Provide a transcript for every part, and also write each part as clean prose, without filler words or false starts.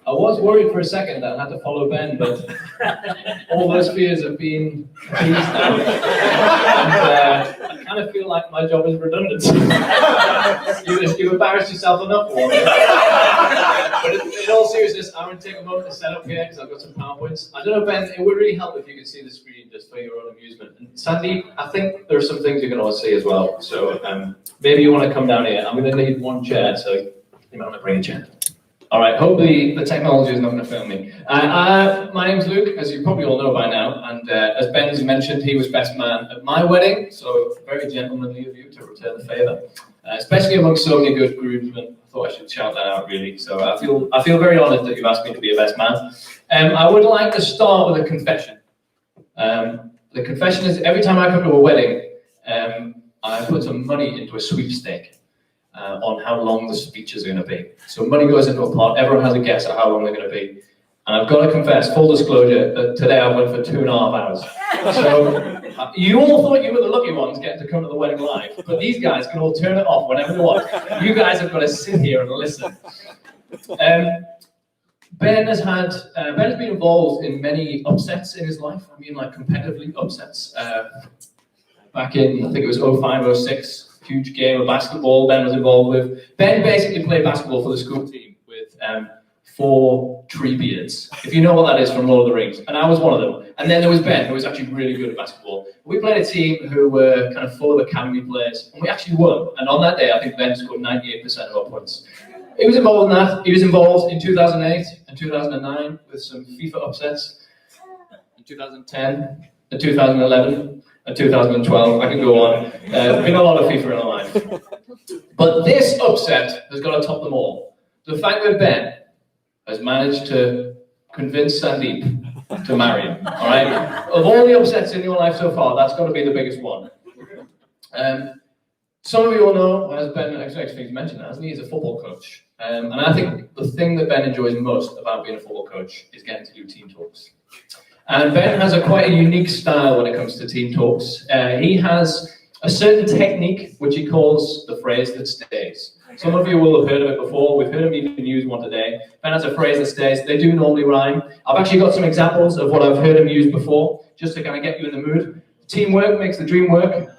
I was worried for a second that I had to follow Ben, but all those fears have been appeased now. And I kind of feel like my job is redundant. You've embarrassed yourself enough for me. But in all seriousness, I'm going to take a moment to set up here because I've got some PowerPoints. I don't know, Ben, it would really help if you could see the screen just for your own amusement. And Sandeep, I think there are some things you can all see as well. So maybe you want to come down here. I'm going to need one chair, so you might want to bring a chair. All right, hopefully the technology is not going to fail me. My name's Luke, as you probably all know by now, and as Ben has mentioned, he was best man at my wedding, so very gentlemanly of you to return the favour, especially amongst so many good groomsmen. I thought I should shout that out, really. So I feel very honoured that you've asked me to be a best man. I would like to start with a confession. The confession is every time I come to a wedding, I put some money into a sweepstake. On how long the speeches are going to be. So money goes into a pot, everyone has a guess at how long they're going to be. And I've got to confess, full disclosure, that today I went for 2.5 hours. So you all thought you were the lucky ones getting to come to the wedding live, but these guys can all turn it off whenever they want. You guys have got to sit here and listen. Ben has been involved in many upsets in his life. I mean, like competitively upsets. Back in, I think it was 05, 06. Huge game of basketball Ben was involved with. Ben basically played basketball for the school team with 4 Treebeards, if you know what that is from Lord of the Rings, and I was one of them. And then there was Ben, who was actually really good at basketball. We played a team who were kind of full of academy players, and we actually won. And on that day, I think Ben scored 98% of our points. He was involved in that. He was involved in 2008 and 2009 with some FIFA upsets, in 2010 and 2011. 2012, I can go on. Been a lot of FIFA in our life. But this upset has got to top them all. The fact that Ben has managed to convince Sandeep to marry him, all right? Of all the upsets in your life so far, that's got to be the biggest one. Some of you all know, as Ben actually mentioned, hasn't he? He's a football coach. And I think the thing that Ben enjoys most about being a football coach is getting to do team talks. And Ben has quite a unique style when it comes to team talks. He has a certain technique which he calls the phrase that stays. Some of you will have heard of it before. We've heard him even use one today. Ben has a phrase that stays. They do normally rhyme. I've actually got some examples of what I've heard him use before, just to kind of get you in the mood. Teamwork makes the dream work.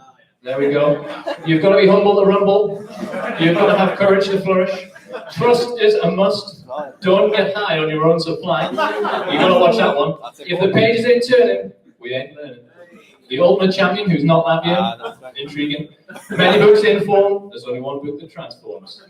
There we go. You've got to be humble to rumble. You've got to have courage to flourish. Trust is a must. Don't get high on your own supply. You've got to watch that one. If the pages ain't turning, we ain't learning. The ultimate champion who's not that intriguing. Many books in form, there's only one book that transforms.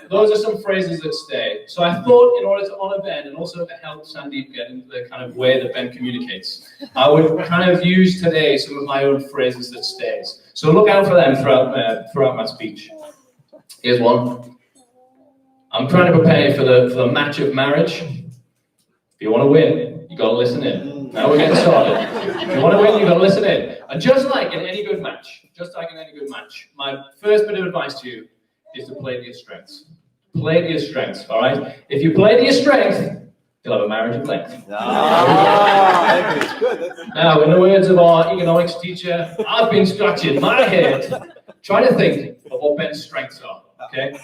Those are some phrases that stay. So I thought in order to honour Ben and also to help Sandeep get into the kind of way that Ben communicates, I would kind of use today some of my own phrases that stays. So look out for them throughout my speech. Here's one. I'm trying to prepare you for the match of marriage. If you want to win, you got to listen in. Now we're getting started. If you want to win, you got to listen in. And just like in any good match, my first bit of advice to you is to play to your strengths. Play to your strengths, all right? If you play to your strength, you'll have a marriage of length. Now, in the words of our economics teacher, I've been scratching my head trying to think of what Ben's strengths are, okay?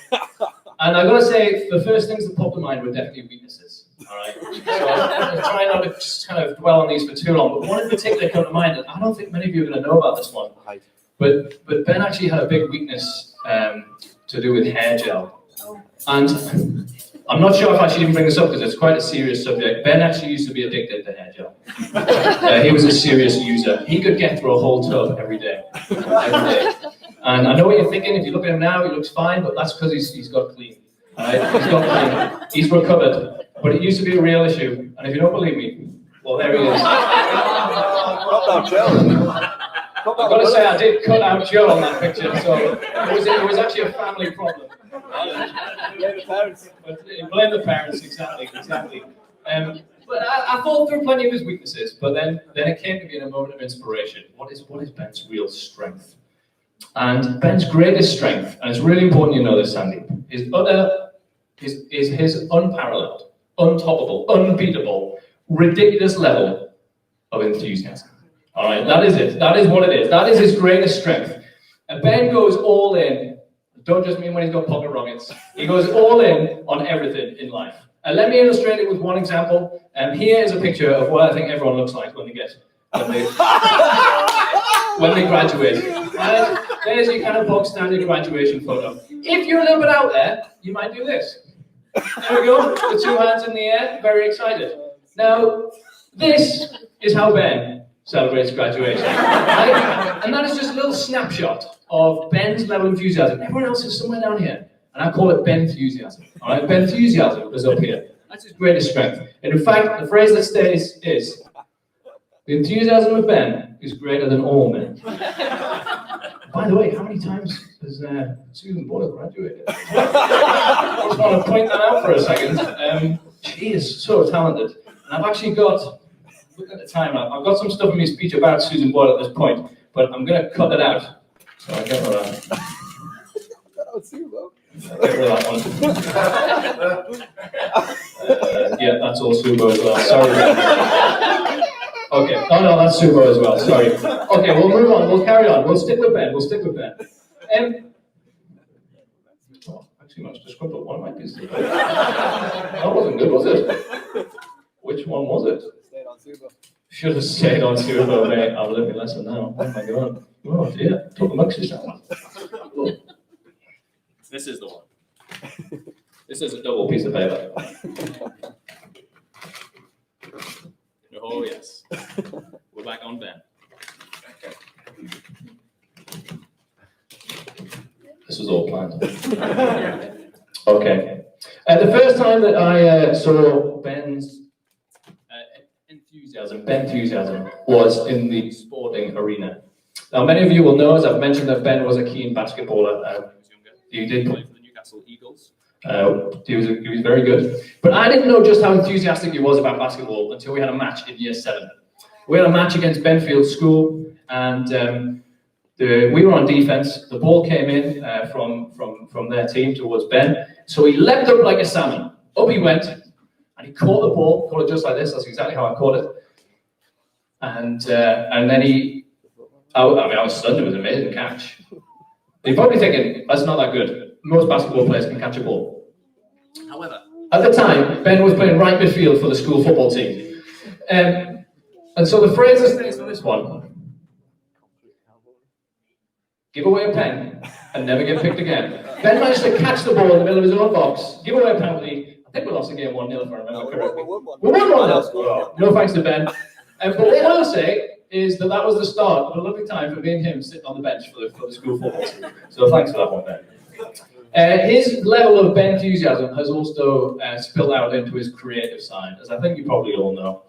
And I've got to say, the first things that popped to mind were definitely weaknesses, all right? So I'm trying not to kind of dwell on these for too long, but one in particular came to mind, and I don't think many of you are going to know about this one, but Ben actually had a big weakness to do with hair gel. And I'm not sure if I should even bring this up because it's quite a serious subject. Ben actually used to be addicted to hair gel. He was a serious user. He could get through a whole tub every day. And I know what you're thinking. If you look at him now, he looks fine, but that's because he's got clean. Right? He's got clean. He's recovered. But it used to be a real issue. And if you don't believe me, well, there he is. I've got to say, I did cut out Joe on that picture, so it was actually a family problem. Blame the parents. Blame the parents, exactly. But I thought through plenty of his weaknesses, but then it came to me in a moment of inspiration. What is Ben's real strength? And Ben's greatest strength, and it's really important you know this, Sandy, is his unparalleled, untoppable, unbeatable, ridiculous level of enthusiasm. All right, that is it. That is what it is. That is his greatest strength. And Ben goes all in, don't just mean when he's got pocket rockets. He goes all in on everything in life. Let me illustrate it with one example. Here is a picture of what I think everyone looks like when they when they graduate. There's your kind of box standard graduation photo. If you're a little bit out there, you might do this. There we go, the two hands in the air, very excited. Now, this is how Ben celebrates graduation. Right? And that is just a little snapshot of Ben's level of enthusiasm. Everyone else is somewhere down here. And I call it Ben-enthusiasm. All right, Ben-enthusiasm is up here. That's his greatest strength. And in fact, the phrase that stays is, the enthusiasm of Ben is greater than all men. By the way, how many times has Susan Boyle graduated? I just want to point that out for a second. She is so talented. And I've actually got, look at the time, I've got some stuff in my speech about Susan Boyle at this point, but I'm going to cut it out. So I get rid of that. Get rid of that one. Yeah, that's all Subo as well. Sorry. Okay. Oh no, that's Subo as well. Sorry. Okay, we'll move on. We'll carry on. We'll stick with Ben. Actually, I just scrubbed up one of my pieces. That wasn't good, was it? Which one was it? Stayed on Subo. Should have stayed on Subo, mate. I've learned my lesson now. Oh my god. Oh dear. Took the muxes down. This is the one. This is a double piece of paper. Oh yes. We're back on Ben. This was all planned. Okay. The first time that I saw Ben's enthusiasm was in the sporting arena. Now, many of you will know, as I've mentioned, that Ben was a keen basketballer. When he was younger. He did play for the Newcastle Eagles. He was very good. But I didn't know just how enthusiastic he was about basketball until we had a match in year 7. We had a match against Benfield School, and we were on defense. The ball came in from their team towards Ben. So he leapt up like a salmon. Up he went, and he caught the ball, caught it just like this. That's exactly how I caught it. And then I was stunned. It was an amazing catch. You're probably thinking, that's not that good. Most basketball players can catch a ball. However, at the time, Ben was playing right midfield for the school football team. And so the phrase that stays for this one, give away a pen and never get picked again. Ben managed to catch the ball in the middle of his own box, give away a penalty. I think we lost the game 1-0 if I remember correctly. We won 1-0. No thanks to Ben. But what I will say is that was the start of a lovely time for me and him sitting on the bench for the school football team. So thanks for that one, Ben. His level of Ben enthusiasm has also spilled out into his creative side, as I think you probably all know.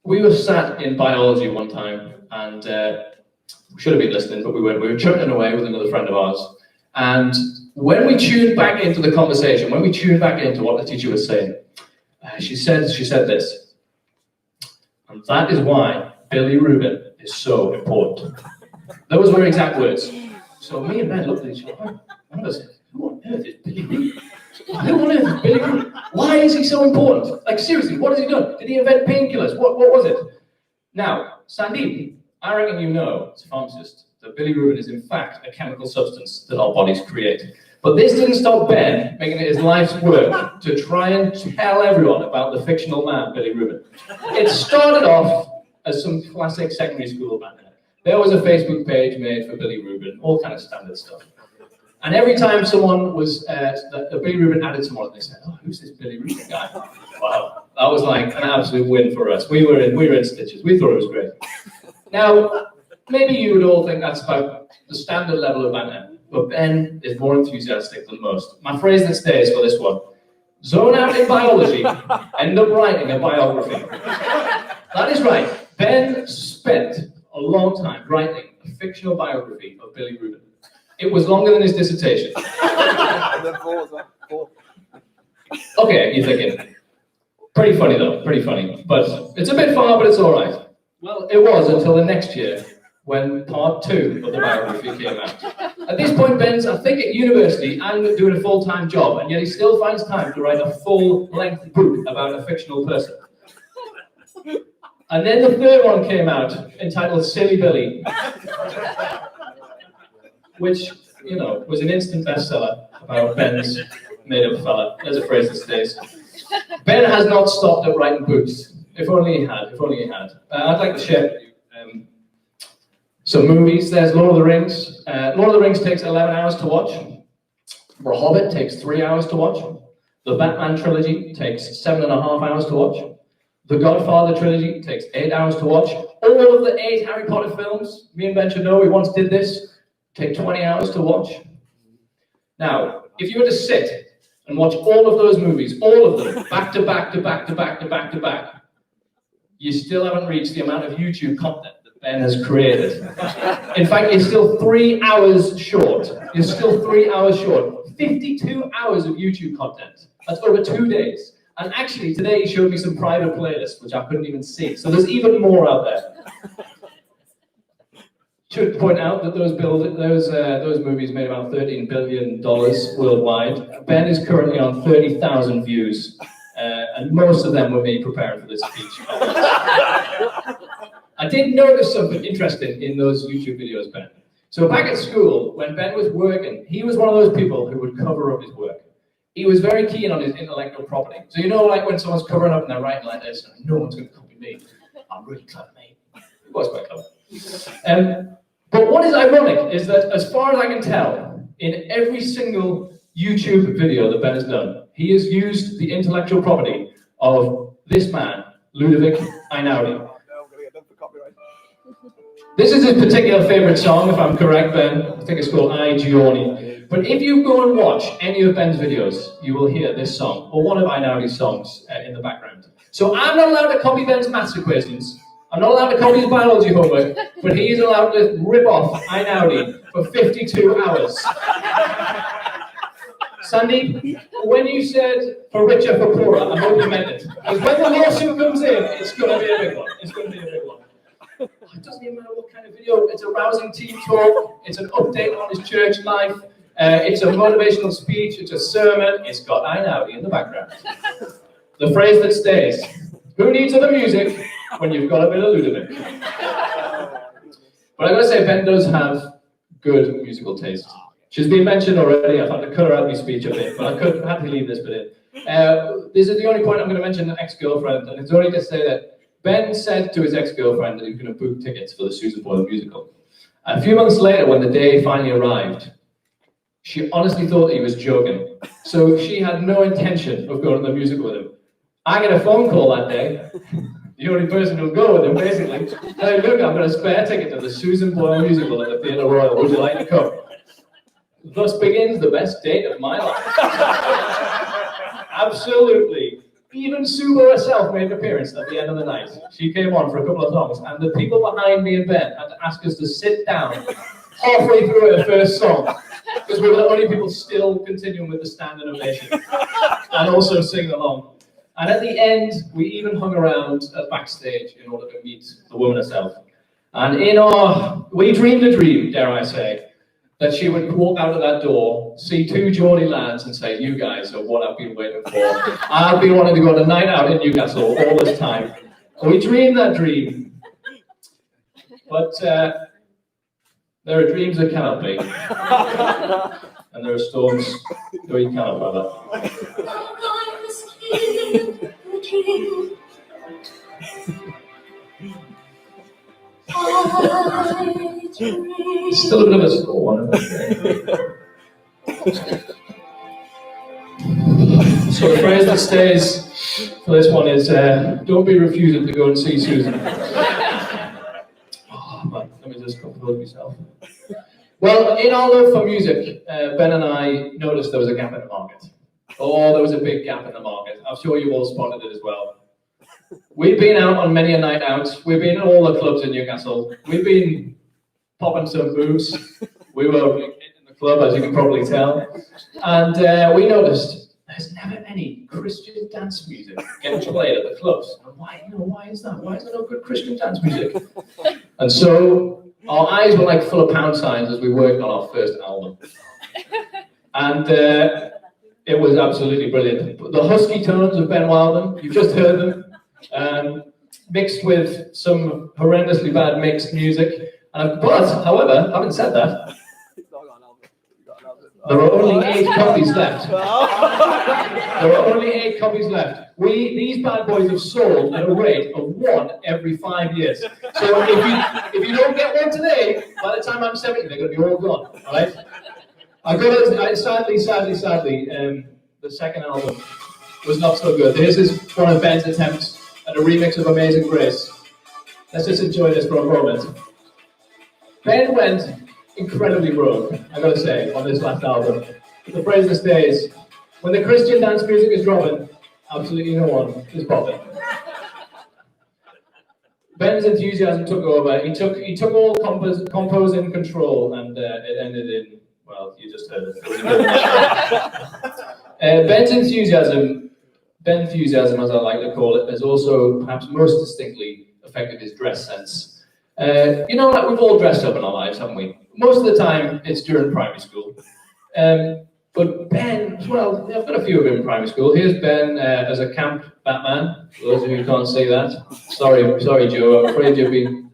We were sat in biology one time, and we should have been listening, but we weren't. We were chatting away with another friend of ours, and when we tuned back into the conversation, when we tuned back into what the teacher was saying, she said this. And that is why Billy Rubin is so important. Those were exact words. So me and Ben looked at each other. One of us said, who on earth is Billy Rubin? Who on earth is Billy Rubin? Why is he so important? Like seriously, what has he done? Did he invent painkillers? What was it? Now, Sandeep, I reckon you know, as a pharmacist, that Billy Rubin is in fact a chemical substance that our bodies create. But this didn't stop Ben making it his life's work to try and tell everyone about the fictional man, Billy Rubin. It started off as some classic secondary school banner. There was a Facebook page made for Billy Rubin, all kind of standard stuff. And every time someone was, Billy Rubin added someone, they said, oh, who's this Billy Rubin guy? Wow, that was like an absolute win for us. We were in stitches. We thought it was great. Now, maybe you would all think that's about the standard level of banter. But Ben is more enthusiastic than most. My phrase that stays for this one, zone out in biology, end up writing a biography. That is right. Ben spent a long time writing a fictional biography of Billy Rubin. It was longer than his dissertation. Okay, you're thinking. Pretty funny though, pretty funny. But it's a bit far, but it's all right. Well, it was until the next year, when part 2 of the biography came out. At this point, Ben's, I think, at university and doing a full-time job, and yet he still finds time to write a full-length book about a fictional person. And then the third one came out, entitled Silly Billy. which, you know, was an instant bestseller about Ben's made-up fella. There's a phrase that stays. Ben has not stopped at writing books. If only he had, if only he had. I'd like to share with you some movies. There's Lord of the Rings. Lord of the Rings takes 11 hours to watch. The Hobbit takes 3 hours to watch. The Batman trilogy takes 7.5 hours to watch. The Godfather trilogy takes 8 hours to watch. All of the 8 Harry Potter films, me and Ben should know, we once did this, take 20 hours to watch. Now, if you were to sit and watch all of those movies, all of them, back to back to back to back to back to back, you still haven't reached the amount of YouTube content that Ben has created. In fact, you're still 3 hours short. You're still 3 hours short. 52 hours of YouTube content. That's over 2 days. And actually, today he showed me some private playlists, which I couldn't even see. So there's even more out there. Should point out that those movies made about $13 billion worldwide. Ben is currently on 30,000 views, and most of them were me preparing for this speech. I did notice something interesting in those YouTube videos, Ben. So back at school, when Ben was working, he was one of those people who would cover up his work. He was very keen on his intellectual property. So you know, like when someone's covering up and they're writing like this, no one's going to copy me. I'm really clever, mate. He was quite clever. But what is ironic is that, as far as I can tell, in every single YouTube video that Ben has done, he has used the intellectual property of this man, Ludovic Einaudi. This is his particular favorite song, if I'm correct, Ben. I think it's called I Giorni. But if you go and watch any of Ben's videos, you will hear this song, or one of Einaudi's songs, in the background. So I'm not allowed to copy Ben's maths equations. I'm not allowed to copy his biology homework, but he is allowed to rip off Einaudi for 52 hours. Sandeep, when you said for richer, for poorer, I hope you meant it. Because when the lawsuit comes in, it's going to be a big one. It's going to be a big one. It doesn't even matter what kind of video. It's a rousing teen talk. It's an update on his church life. It's a motivational speech. It's a sermon. It's got Einaudi in the background. The phrase that stays, who needs other music when you've got a bit of Ludovic? But I've got to say, Ben does have good musical taste. She's been mentioned already. I've had to cut her out of my speech a bit, but I had to leave this bit in. This is the only point I'm going to mention an ex-girlfriend, and it's only to say that Ben said to his ex-girlfriend that he was going to book tickets for the Susan Boyle musical. A few months later, when the day finally arrived, she honestly thought he was joking. So she had no intention of going to the musical with him. I get a phone call that day. The only person who'll go with him, basically. Hey, look, I've got a spare ticket to the Susan Boyle musical at the Theatre Royal. Would you like to come? Thus begins the best date of my life. Absolutely. Even Subo herself made an appearance at the end of the night. She came on for a couple of songs, and the people behind me and Ben had to ask us to sit down halfway through her first song, because we were the only people still continuing with the standing ovation, and also singing along. And at the end, we even hung around backstage in order to meet the woman herself. And we dreamed a dream, dare I say, that she would walk out of that door, see 2 Geordie lads and say, you guys are what I've been waiting for. I've been wanting to go on a night out in Newcastle all this time. And we dreamed that dream. But there are dreams that cannot be. And there are storms that we cannot weather. Still a bit of a slow one. So the phrase that stays for this one is, don't be refusing to go and see Susan. Oh, man, let me just compose myself. Well, in our love for music, Ben and I noticed there was a gap in the market. Oh, there was a big gap in the market. I'm sure you all spotted it as well. We've been out on many a night out. We've been at all the clubs in Newcastle. We've been popping some booze. We were in the club, as you can probably tell. And we noticed there's never any Christian dance music getting played at the clubs. And why is that? Why is there no good Christian dance music? And so our eyes were like full of pound signs as we worked on our first album. And it was absolutely brilliant. The husky tones of Ben Wildman, you've just heard them, mixed with some horrendously bad mixed music. But, however, having said that, There are only 8 copies left. There are only 8 copies left. These bad boys have sold at a rate of 1 every 5 years. So if you don't get one today, by the time I'm 70, they're going to be all gone. All right? Sadly, the second album was not so good. This is one of Ben's attempts at a remix of Amazing Grace. Let's just enjoy this for a moment. Ben went incredibly rogue, I gotta say, on this last album. The phrase this day is, when the Christian dance music is dropping, absolutely no one is bothered. Ben's enthusiasm took over. He took all composing control, and it ended in, well, you just heard it. Ben's enthusiasm, as I like to call it, has also perhaps most distinctly affected his dress sense. Like we've all dressed up in our lives, haven't we? Most of the time, it's during primary school. But Ben, well, I've got a few of him in primary school. Here's Ben as a camp Batman. For those of you who can't see that, sorry, Joe. I'm afraid you've been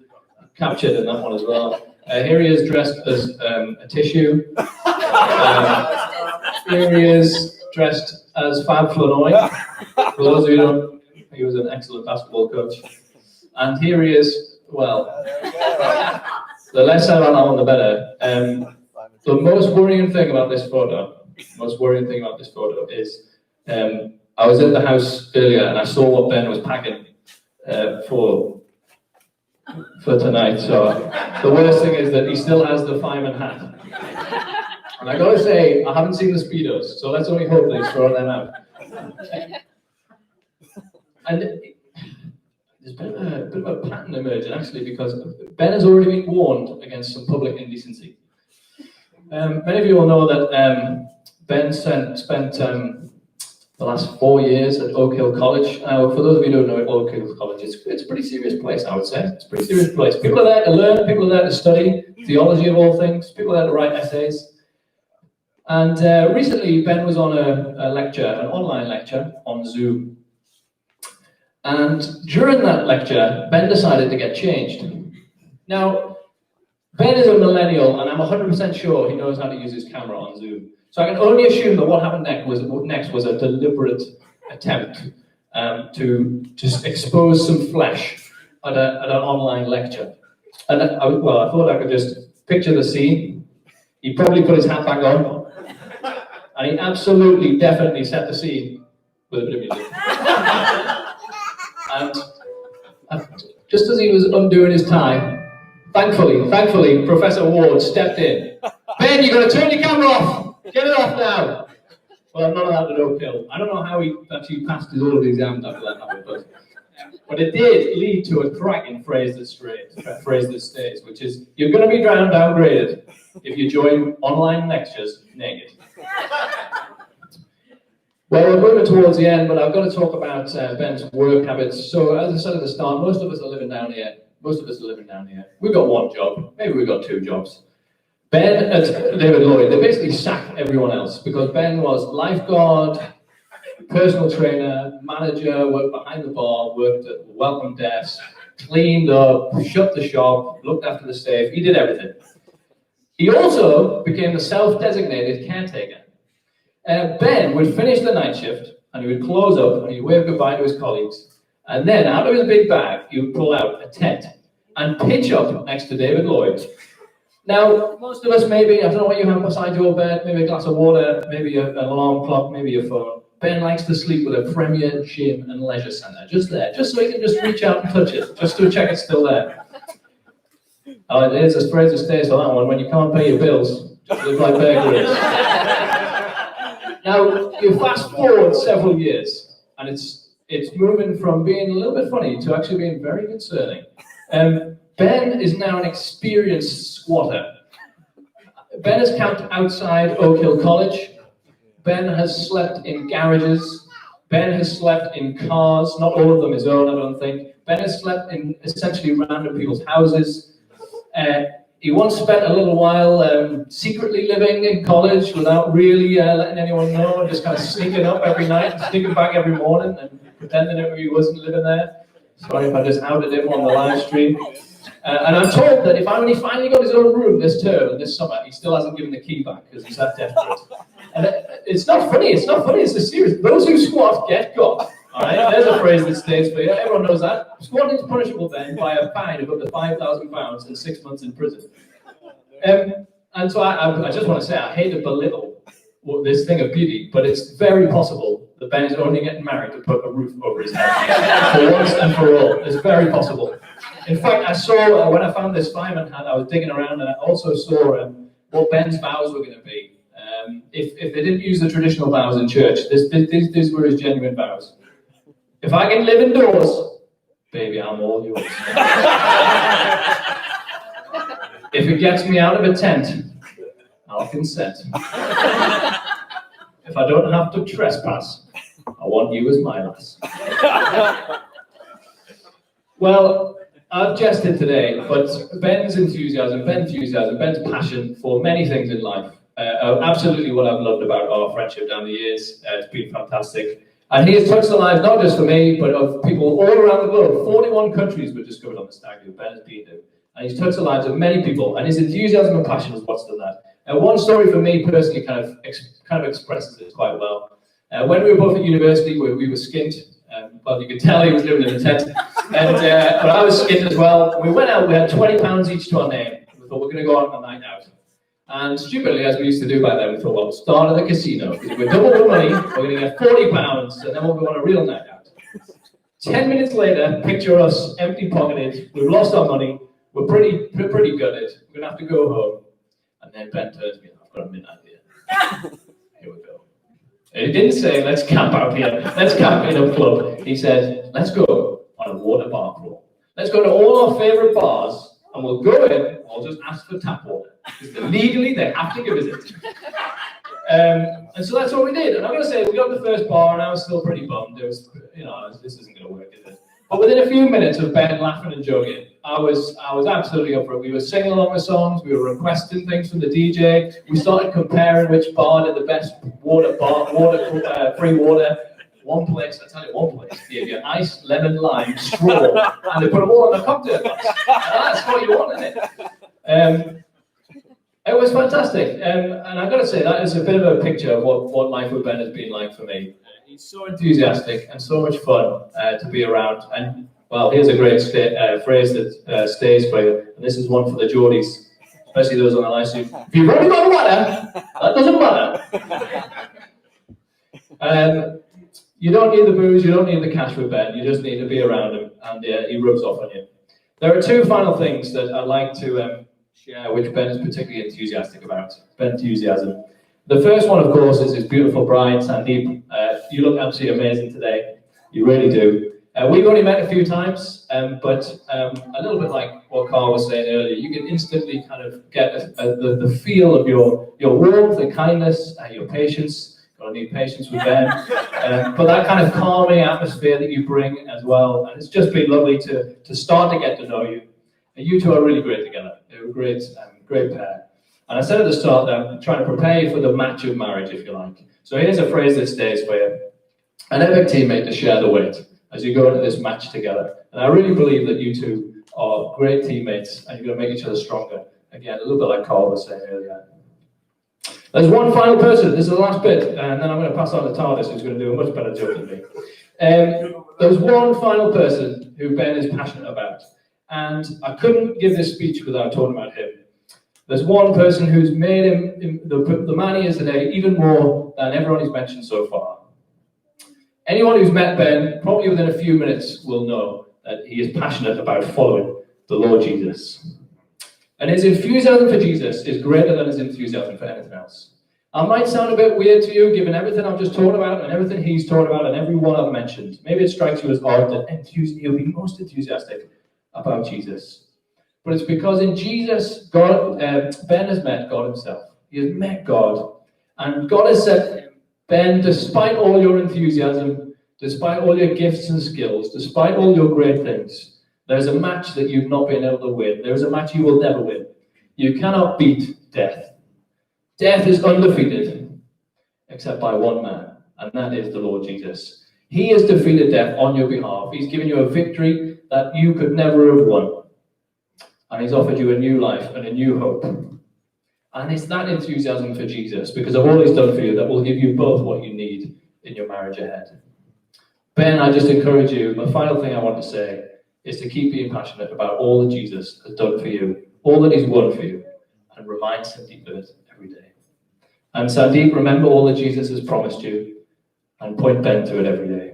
captured in that one as well. Here he is dressed as a tissue. Here he is dressed as Fab Flanoy. For those of you who don't, he was an excellent basketball coach. And here he is, well, the less I run on, the better. The most worrying thing about this photo is I was at the house earlier and I saw what Ben was packing for tonight. So the worst thing is that he still has the fireman hat. And I gotta say, I haven't seen the Speedos, so let's only hope that he's throwing them out. And there's been a bit of a pattern emerging, actually, because Ben has already been warned against some public indecency. Many of you will know that Ben spent the last 4 years at Oak Hill College. For those of you who don't know Oak Hill College, it's a pretty serious place, I would say. It's a pretty serious place. People are there to learn, people are there to study theology of all things, people are there to write essays. And recently, Ben was on a lecture, an online lecture on Zoom. And during that lecture, Ben decided to get changed. Now, Ben is a millennial, and I'm 100% sure he knows how to use his camera on Zoom. So I can only assume that what happened next was a deliberate attempt to just expose some flesh at an online lecture. And I thought I could just picture the scene. He probably put his hat back on, and he absolutely, definitely set the scene with a bit of music. And just as he was undoing his tie, thankfully, Professor Ward stepped in. Ben, you've got to turn your camera off. Get it off now. Well, I'm not allowed at Oak Hill. I don't know how he actually passed all of the exams after that happened, but it did lead to a cracking phrase that stays, which is, you're going to be downgraded if you join online lectures naked. Well, we're moving towards the end, but I've got to talk about Ben's work habits. So, as I said at the start, most of us are living down here. We've got one job, maybe we've got 2 jobs. Ben and David Lloyd, they basically sacked everyone else because Ben was lifeguard, personal trainer, manager, worked behind the bar, worked at the welcome desk, cleaned up, shut the shop, looked after the staff. He did everything. He also became the self-designated caretaker. Ben would finish the night shift and he would close up and he'd wave goodbye to his colleagues. And then out of his big bag, he would pull out a tent and pitch up next to David Lloyd. Now, most of us maybe, I don't know what you have beside your bed, maybe a glass of water, maybe an alarm clock, maybe your phone. Ben likes to sleep with a Premier Gym and Leisure Centre, just there, just so he can just reach out and touch it, just to check it's still there. Oh, it is a phrase that stays for that one, when you can't pay your bills, just live like Bear Grylls. Now, you fast forward several years, and it's moving from being a little bit funny to actually being very concerning. Ben is now an experienced squatter. Ben has camped outside Oak Hill College. Ben has slept in garages. Ben has slept in cars, not all of them his own, I don't think. Ben has slept in essentially random people's houses. He once spent a little while secretly living in college without really letting anyone know, just kind of sneaking up every night and sneaking back every morning and pretending that he wasn't living there. Sorry if I just outed him on the live stream. And I'm told that when he finally got his own room this term, this summer, he still hasn't given the key back because he's that desperate. And it's not funny, it's serious. Those who squat get got. All right, there's a phrase that stays for you. Everyone knows that. Squatting is punishable then by a fine of up to £5,000 and 6 months in prison. And so I just want to say, I hate to belittle this thing of beauty, but it's very possible that Ben is only getting married to put a roof over his head. For once and for all. It's very possible. In fact, I saw, when I found this fireman hat, I was digging around, and I also saw what Ben's vows were going to be. If they didn't use the traditional vows in church, these were his genuine vows. If I can live indoors, baby, I'm all yours. If it gets me out of a tent, I'll consent. If I don't have to trespass, I want you as my lass. Well, I've jested today, but Ben's enthusiasm, Ben's passion for many things in life are absolutely what I've loved about our friendship down the years. It's been fantastic. And he has touched the lives not just for me, but of people all around the globe. 41 countries were discovered on the stag do. Ben has been to. And he's touched the lives of many people. And his enthusiasm and passion is what's done that. And one story for me personally kind of expresses it quite well. When we were both at university, we were skint. Well, you could tell he was living in a tent. But I was skint as well. We went out, we had £20 each to our name. We thought, we're going to go out on a night out. And stupidly, as we used to do back then, we thought, well, we'll start at the casino. We're double the money, we're going to get £40, and then we'll go on a real night out. 10 minutes later, picture us empty-pocketed, we've lost our money, we're pretty gutted, we're going to have to go home. And then Ben turns to me, I've got a midnight idea. Here we go. And he didn't say, let's camp out here, let's camp in a club. He said, let's go on a water bar crawl. Let's go to all our favourite bars, and we'll go in, I'll just ask for tap water. Because legally, they have to give us it. And so that's what we did. And I'm going to say, we got to the first bar, and I was still pretty bummed. It was, this isn't going to work, is it? But within a few minutes of Ben laughing and joking, I was absolutely up for it. We were singing along the songs, we were requesting things from the DJ. We started comparing which bar did the best free water. One place, I tell you, one place gave you ice, lemon, lime, straw, and they put them all in a cocktail glass. And that's what you want, isn't it? It was fantastic, and I've got to say, that is a bit of a picture of what life with Ben has been like for me. He's so enthusiastic and so much fun to be around, and, well, here's a great phrase that stays for you, and this is one for the Geordies, especially those on the live stream. If you've only got water, that doesn't matter. You don't need the booze, you don't need the cash with Ben, you just need to be around him, and he rubs off on you. There are two final things that I'd like to share, which Ben is particularly enthusiastic about. Ben's enthusiasm. The first one, of course, is his beautiful bride, Sandeep. You look absolutely amazing today. You really do. We've only met a few times, but a little bit like what Carl was saying earlier, you can instantly kind of get the feel of your warmth and kindness and your patience. Gotta need patience with Ben. But that kind of calming atmosphere that you bring as well. And it's just been lovely to start to get to know you. And you two are really great together. They're a great pair. And I said at the start that I'm trying to prepare you for the match of marriage, if you like. So here's a phrase that stays for you. An epic teammate to share the weight as you go into this match together. And I really believe that you two are great teammates and you're going to make each other stronger. Again, a little bit like Carl was saying earlier. There's one final person, this is the last bit, and then I'm going to pass on to TARDIS, who's going to do a much better job than me. There's one final person who Ben is passionate about, and I couldn't give this speech without talking about him. There's one person who's made him the man he is today even more than everyone he's mentioned so far. Anyone who's met Ben, probably within a few minutes, will know that he is passionate about following the Lord Jesus. And his enthusiasm for Jesus is greater than his enthusiasm for anything else. I might sound a bit weird to you, given everything I've just talked about, and everything he's talked about, and everyone I've mentioned. Maybe it strikes you as odd that he'll be most enthusiastic about Jesus. But it's because in Jesus, Ben has met God himself. He has met God. And God has said to him, Ben, despite all your enthusiasm, despite all your gifts and skills, despite all your great things, there's a match that you've not been able to win. There's a match you will never win. You cannot beat death. Death is undefeated, except by one man, and that is the Lord Jesus. He has defeated death on your behalf. He's given you a victory that you could never have won. and he's offered you a new life and a new hope. And it's that enthusiasm for Jesus, because of all he's done for you, that will give you both what you need in your marriage ahead. Ben, I just encourage you, the final thing I want to say is to keep being passionate about all that Jesus has done for you, all that he's won for you, and remind Sandeep of it every day. And Sandeep, remember all that Jesus has promised you, and point Ben to it every day.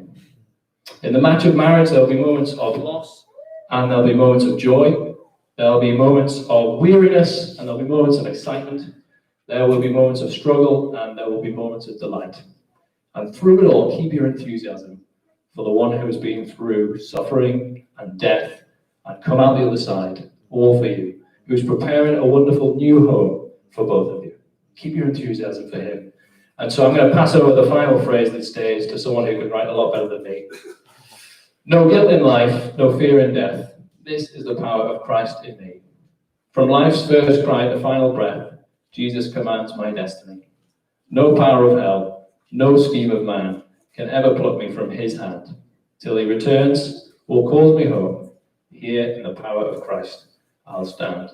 In the match of marriage, there'll be moments of loss, and there'll be moments of joy. There'll be moments of weariness, and there'll be moments of excitement. There will be moments of struggle, and there will be moments of delight. And through it all, keep your enthusiasm for the one who has been through suffering and death and come out the other side, all for you, who's preparing a wonderful new home for both of you. Keep your enthusiasm for him. And so I'm going to pass over the final phrase that stays to someone who can write a lot better than me. No guilt in life, no fear in death. This is the power of Christ in me. From life's first cry to final breath, Jesus commands my destiny. No power of hell, no scheme of man can ever pluck me from his hand. Till he returns or calls me home, here in the power of Christ, I'll stand.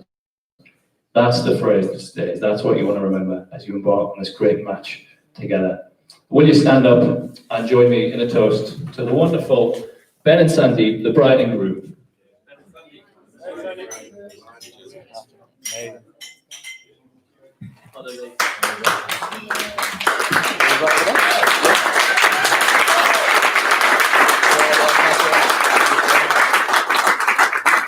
That's the phrase that stays. That's what you want to remember as you embark on this great match together. Will you stand up and join me in a toast to the wonderful Ben and Sandeep, the bride and groom. Hey.